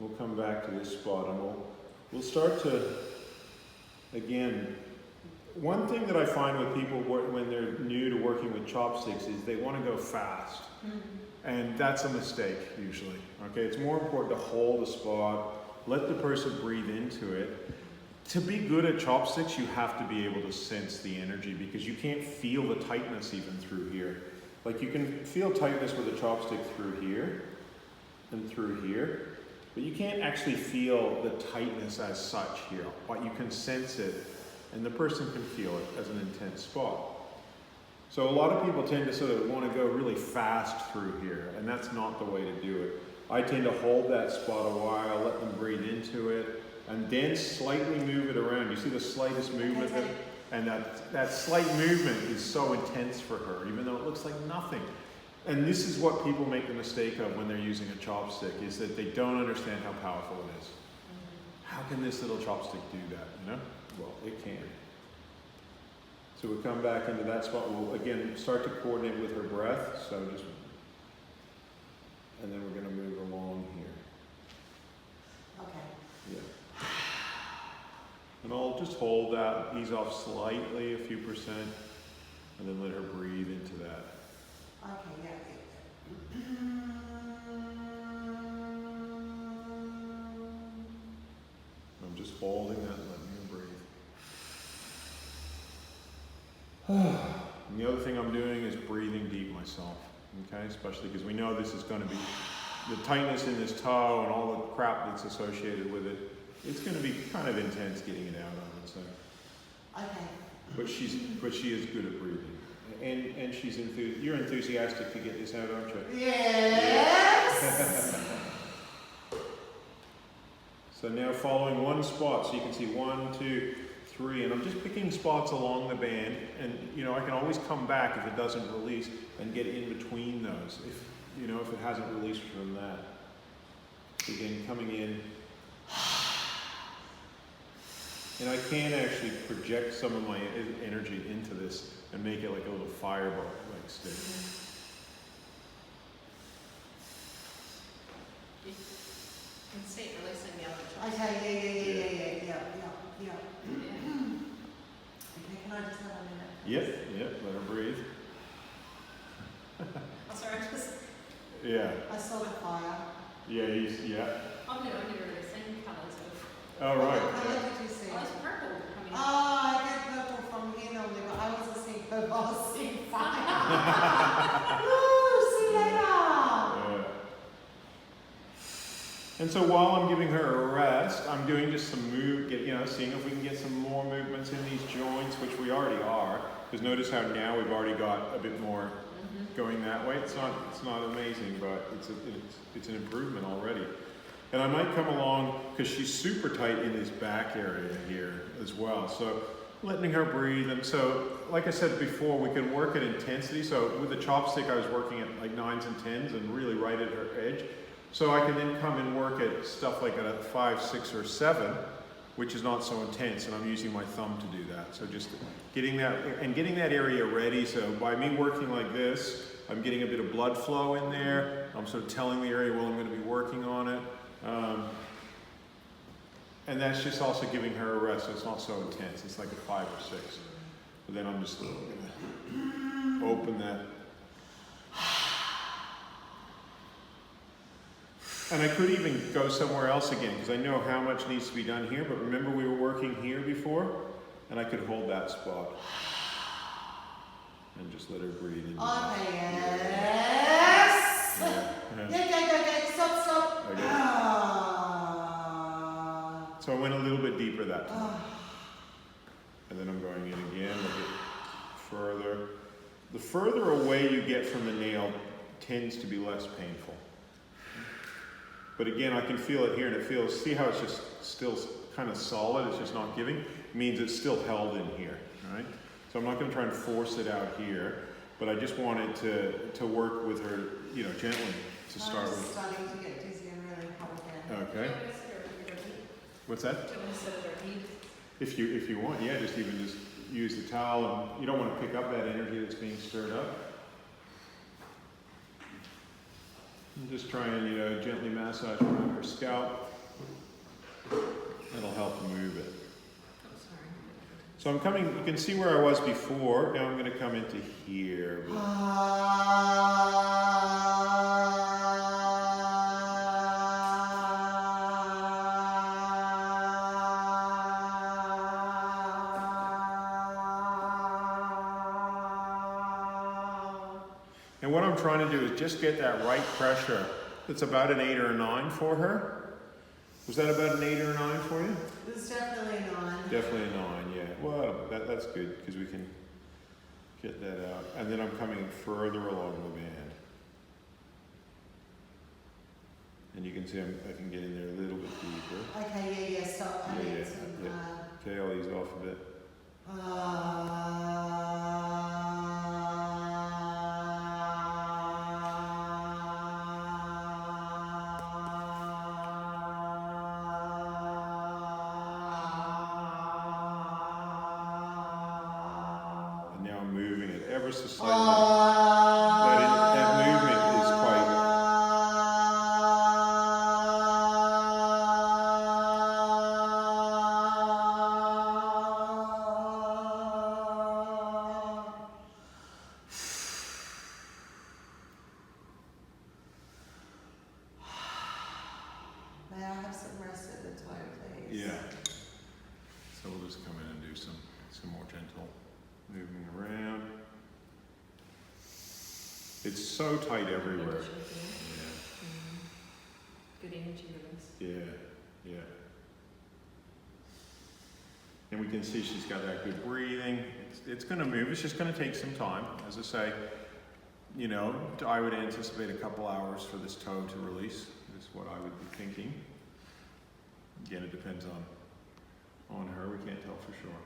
We'll come back to this spot and we'll start to, again, one thing that I find with people when they're new to working with chopsticks is they want to go fast. And that's a mistake usually. Okay, it's more important to hold a spot, let the person breathe into it. To be good at chopsticks, you have to be able to sense the energy because you can't feel the tightness even through here. Like you can feel tightness with a chopstick through here and through here, but you can't actually feel the tightness as such here, but you can sense it and the person can feel it as an intense spot. So a lot of people tend to sort of want to go really fast through here, and that's not the way to do it. I tend to hold that spot a while, let them breathe into it, and then slightly move it around. You see the slightest movement? And that slight movement is so intense for her, even though it looks like nothing. And this is what people make the mistake of when they're using a chopstick, is that they don't understand how powerful it is. How can this little chopstick do that, you know? Well, it can. So we'll come back into that spot. We'll, again, start to coordinate with her breath. So just, and then we're going to move along here. Okay. Yeah. And I'll just hold that, ease off slightly, a few percent, and then let her breathe into that. Okay, yeah. I'm just holding that and letting her breathe. And the other thing I'm doing is breathing deep myself, okay? Especially because we know this is going to be, the tightness in this toe and all the crap that's associated with it, it's going to be kind of intense getting it out, I would say. Okay. But she is good at breathing. And she's you're enthusiastic to get this out, aren't you? Yes! So now following one spot, so you can see 1, 2, 3, and I'm just picking spots along the band, and you know I can always come back if it doesn't release and get in between those, if it hasn't released from that. Again, coming in, and I can actually project some of my energy into this and make it like a little fireball, like stick. You can see it releasing the other choice. Okay, yeah. Okay, can I just have a minute? Yep, let her breathe. I'm sorry, Yeah. I saw the fire. Yeah, I've never really seen colours of. Oh, right. What colour did you see? Oh, it's purple coming out. I get purple from here normally, but I wasn't seeing purple, I was seeing fire. Ooh, see you later. Yeah. And so while I'm giving her a rest, I'm doing just some seeing if we can get some more movements in these joints, which we already are. Because notice how now we've already got a bit more going that way. It's not amazing, but it's an improvement already. And I might come along because she's super tight in this back area here as well. So letting her breathe. And so, like I said before, we can work at intensity. So with the chopstick, I was working at like 9s and 10s and really right at her edge. So I can then come and work at stuff like at a 5, 6, or 7, which is not so intense, and I'm using my thumb to do that. So just getting that area ready. So by me working like this, I'm getting a bit of blood flow in there. I'm sort of telling the area well I'm going to be working on it. And that's just also giving her a rest, so it's not so intense. It's like a 5 or 6. But then I'm just going to open that. And I could even go somewhere else again, because I know how much needs to be done here, but remember we were working here before, and I could hold that spot. And just let her breathe into that. Okay, yes! Yeah, stop. Okay. So I went a little bit deeper that time. And then I'm going in again, a bit further. The further away you get from the nail tends to be less painful. But again, I can feel it here, and it feels, see how it's just still kind of solid, it's just not giving? It means it's still held in here, right? So I'm not going to try and force it out here, but I just wanted to work with her, gently to start with. I'm starting to get dizzy and really hot again. Okay. What's that? Do you want to sit at her feet? If you want, yeah, just use the towel, and you don't want to pick up that energy that's being stirred up. I'm just trying, you know, gently massage around her scalp. That'll help move it. Oh, sorry. So I'm coming, you can see where I was before. Now I'm going to come into here. And what I'm trying to do is just get that right pressure. It's about an 8 or a 9 for her. Was that about an 8 or a 9 for you? It's definitely a 9. Definitely a 9, yeah. Well, that's good because we can get that out. And then I'm coming further along the band. And you can see I can get in there a little bit deeper. Okay, yeah, stop. I need some, Okay, I'll ease off a bit. And now I'm moving it ever so slightly. That movement is quite... May I have some rest at the toe, please? Yeah. So we'll just come in and do some more gentle moving around. It's so tight everywhere. Good energy release. Yeah. And we can see she's got that good breathing. It's going to move. It's just going to take some time. As I say, you know, I would anticipate a couple hours for this toe to release. Is what I would be thinking. Again, it depends on her. We can't tell for sure.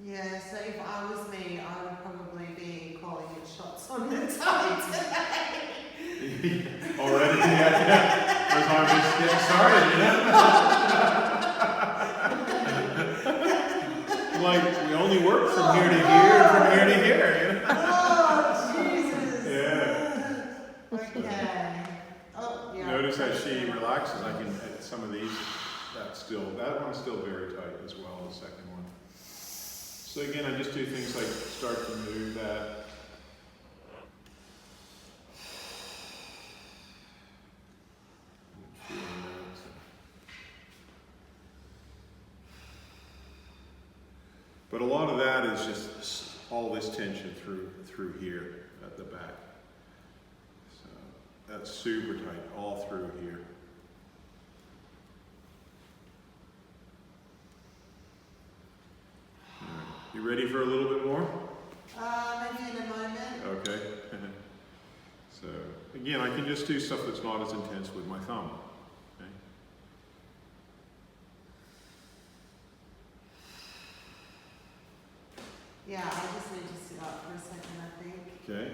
Yeah, so if I was me, I would probably be calling in shots on the toe today. Already? Yeah. As I'm just getting started, you know? Like, we only work from here to here and from here to here, you know? Oh, Jesus. Yeah. Okay. Oh, yeah. Notice as she relaxes, I can, at some of these, that one's still very tight as well, the second one. So again, I just do things like start to move that. But a lot of that is just all this tension through here at the back. So that's super tight all through here. You ready for a little bit more? Maybe in a moment. Okay. So again, I can just do stuff that's not as intense with my thumb. Okay. Yeah, I just need to sit up for a second, I think. Okay.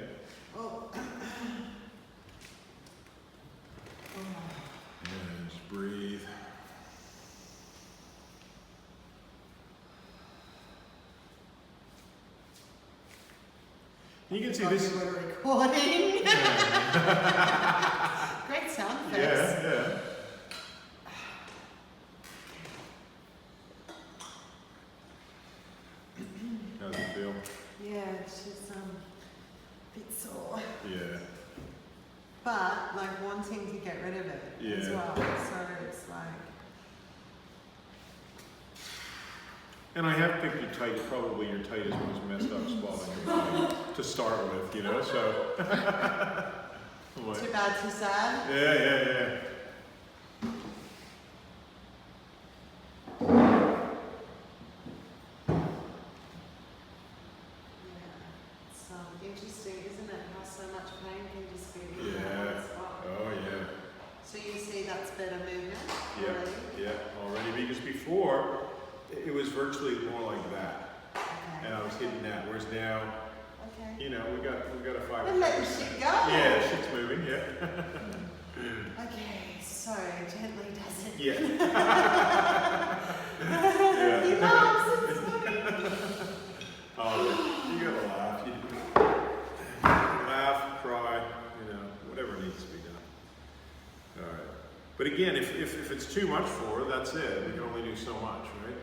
Oh. And just breathe. You can see this. We're recording. Yeah. Great sound effects. Yeah. How's it feel? Yeah, she's a bit sore. Yeah. But like wanting to get rid of it as Yeah. well. So it's like. And I have picked your tight, probably your tightest, most messed up spot on your body to start with, you know, so. Too bad, too sad. Yeah. Yeah, it's interesting, isn't it? How so much pain can just be in Yeah. one spot. Oh, yeah. So you see that's better movement Yeah. already? Yeah, already, because before, it was virtually more like that. Okay. And I was hitting that, whereas now, Okay. you know, we got a 5 And let the shit go. Yeah, shit's moving, yeah. Okay, so gently does it. Yeah. He Yeah. loves it. Oh, you gotta laugh. You laugh, cry, you know, whatever needs to be done. again, if it's too much for her, that's it. We can only do so much, right?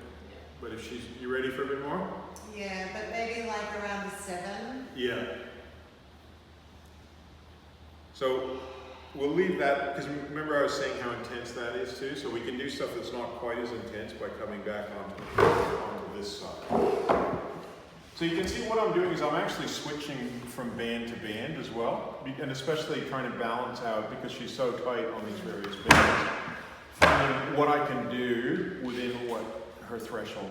But if you ready for a bit more? Yeah, but maybe like around the 7. Yeah. So we'll leave that, because remember I was saying how intense that is too, so we can do stuff that's not quite as intense by coming back onto this side. So you can see what I'm doing is I'm actually switching from band to band as well, and especially trying to balance out, because she's so tight on these various bands, finding what I can do within what her threshold